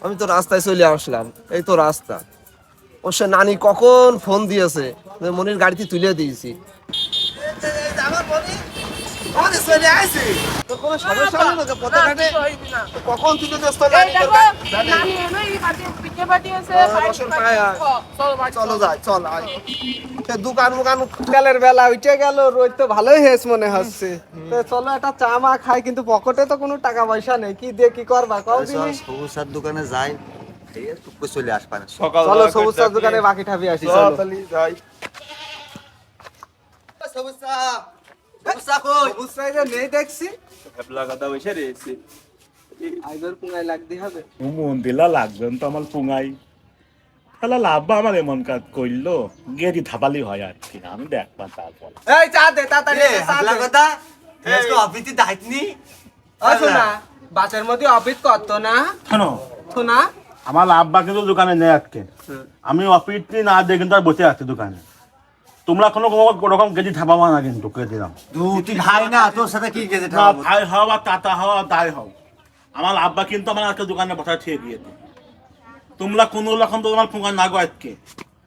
আমি তো রাস্তায় চলে আসলাম, এই তো রাস্তা। ও সে নানি কখন ফোন দিয়েছে, মনির গাড়িতে তুলে দিয়েছি। কখন তুলে দিস তোর গাড়ি? চলো যাই, চল দোকান মুকান কালের বেলা উঠে গেল, রোদ তো ভালোই হয়েছে মনে হচ্ছে। তো চলো একটা চা মা খাই, কিন্তু পকেটে তো কোনো টাকা পয়সা নেই, কি দিয়ে কি করবা কও দিনি। সবুজ সার দোকানে যাই, খেয়ে টুকু চলে আসবা না। চলো সবুজ চার দোকানে বাকি ঠাবি আসি, চলো। যাই। সবুজ চা, সবুজ চা কই? সবুজ চাই যে নেই দেখছি, হেবলা গাদা বসে রয়েছে। আইবার পুঙ্গাই লাগতে হবে। মন দিলা লাগবেন তো আমার পুঙাই। তাহলে লাভবা আমার এমন কাজ করলো, গেরি থাপালি হয় আর কি, আমি দেখবা তারপর। এই চা দে তাড়াতাড়ি, চা হাবলা দে। কথা আজকে অফিসে দাইতনি। ও শোনা, বাসের মধ্যে অফিস করতো না শোনো, শোনা। আমার আব্বা কিন্তু দোকানে নেই আজকে। আমি অফিসটি না দিয়ে কিন্তু আর বসে আছি দোকানে। তোমরা কোনো রকম গেজি থাপাবা না কিন্তু, কে দিলাম। তুই ভাই না, তোর সাথে কি গেছে? না ভাই হও আর তাতা হও আর দায় হও, আমার আব্বা কিন্তু আমার আজকে দোকানে বসা ঠিক দিয়েছে। তোমরা কোনো রকম তো তোমার পুঙ্গা না গো আজকে,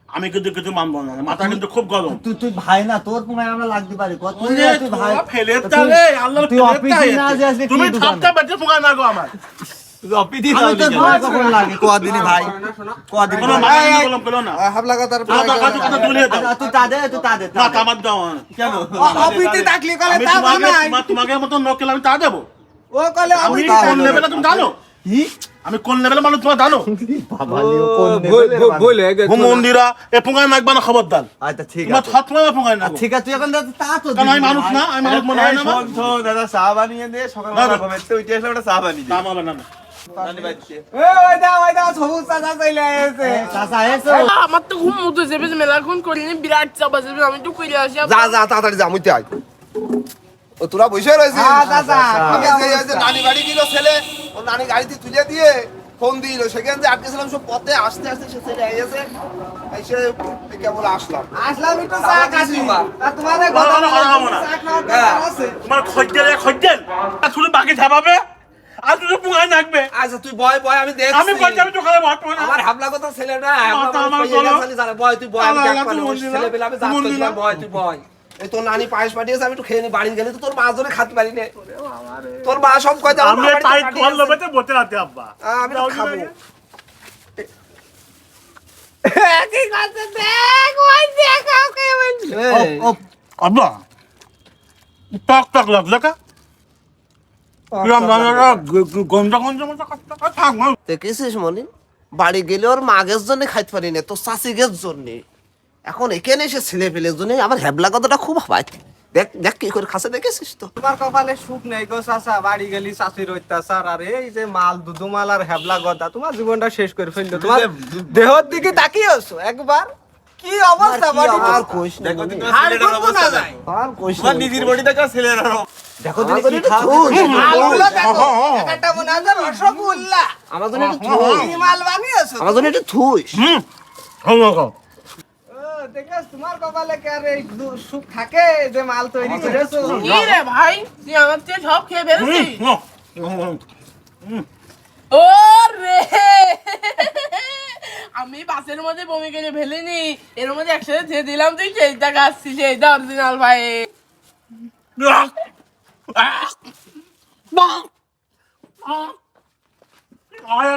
আমি কিন্তু কিছু মানবো না, মাথা কিন্তু খুব গরম। তুই ভাই না, তোর পুঙ্গায় আমরা লাগতে পারি। তুই ভাই ফেলে তালে আল্লাহর তুই অফিসে না যে আজকে তুমি কি দোকানে? সবটা বেঁচে পুঙ্গা না গো আমার। আমি তো ভাই কখন লাগে কদিনই ভাই, কদিন কোনো মাথা গরম করো না। হাবলা কথার কথা কথা তুলে দাও। তুই তাদে না তামার দাও কেন? অফিসে থাকলি কলে আমি তা বানাই। তোমাকে মতো নকেল আমি তা দেবো? ও কলে আমি অফিস কোন লেভেলে তুমি জানো? আমি কোন লেভেলে মানুষ তোমার জানো? ভুল হয়ে গেছে। মন্দিরা এ পুঙ্গায় নাকবা না, খবরদার। আচ্ছা ঠিক তোমার আছে, হাত তোমার পুঙ্গায় না। ঠিক আছে, তুই এখন তা তো কারণ আমি মানুষ না, আমি মানুষ মনে হয় না আমার। দাদা চা বানিয়ে দে, সকালবেলা ঘুমাইতে উঠে আসলে একটা চা বানিয়ে দে। দাম হবে না। ওই দাও সবুজ চা চলে এসেছে। চাচা এসো। আমার তো ঘুম মতো যাবে, মেলাক্ষণ করিনি, বিরাট চাপ আছে, আমি একটু করে আসি। যা যা তাড়াতাড়ি যা, মুইতে আয়। ও তোরা বসে রয়েছিস? হ্যাঁ চাচা, আমি যে নানি বাড়ি গেল ছেলে, ও নানি গাড়িতে তুলে দিয়ে ফোন দিল, সেখান থেকে আটকেছিলাম, সব পথে আসতে আসতে সে ছেলে এসে এসে কেবল আসলাম। আসলাম একটু চা খাচ্ছি। তা তোমাদের ভালো, ভালো, ভালো, ভালো না। চা খাওয়ার দরকার আছে? তোমার খদ্দের শুধু বাকি ছাপাবে আর তুমি পুঙ্গায় নাকবে। আচ্ছা তুই বয় বয়, আমি দেখছি। আমি বলছি আমি দোকানে বসবো না। আমার হাবলা কথা ছেলে না, মাথা আমার গরম। বয় তুই বয়, আমি আল্লাহ, দেখ পারি, তুই ওই মন্দিরা, ছেলে পেলে আমি তুই মন্দিরা। বয় তুই বয়। এই তোর নানি পায়েস পাঠিয়েছে, আমি একটু খেয়ে নি, বাড়ি গেলে তো তোর মা জন্য খাতে পারি না। তোর মা সব কয় যে আমার আমি মা বাড়িতে পাইপ পাঠিয়েছে। কল লোবেতে বসে আছি আব্বা। আমি তো খাবো। কি করছে দেখ, ওই দেখ ওকে বলছি। আব্বা টক টক লাগলো কা? গন্ধ গন্ধ মতো থাক না। দেখেছিস মনি, বাড়ি গেলে ওর মাগের জন্য খাইতে পারি না, তোর চাষিগের জন্য। এখন এখানে এসে ছেলে পেলের জন্য আমার হ্যাবলা কথাটা খুব হয়। দেখ দেখ কি করে খাসে, দেখেছিস তো? তোমার কপালে সুখ নেই গো চাচা, বাড়ি গেলি চাষির অত্যাচার, আর এই যে মাল দুধুমাল আর হেবলা গদা, তোমার জীবনটা শেষ করে ফেললো। তোমার দেহর দিকে তাকিয়েছো একবার, কি অবস্থা বডি? আর কইস না মনি, হাড় করবো না যায়। আর কইস না। তোমার নিজের বডি দেখা ছেলের দেখো আমার তুমি জন্য কি একটু খাও। থুস। মালগুলো দেখো, একটা মনে হয় যে রসগোল্লা। আমার জন্য একটু থুস। কি মাল বানিয়েছো? আমার জন্য একটু থুস। ও, দেখেছ তোমার কপালে কি আর এই সুখ থাকে যে মাল তৈরি করেছো? কি রে ভাই, তুই আমার চেয়ে সব খেয়ে ফেলছিস? ও রে, আমি বাসের মধ্যে বমি করে ফেলিনি, এর মধ্যে একসাথে দিয়ে দিলাম, তুই সেইটা খাচ্ছিস, এইটা অরিজিনাল ভাই। আরে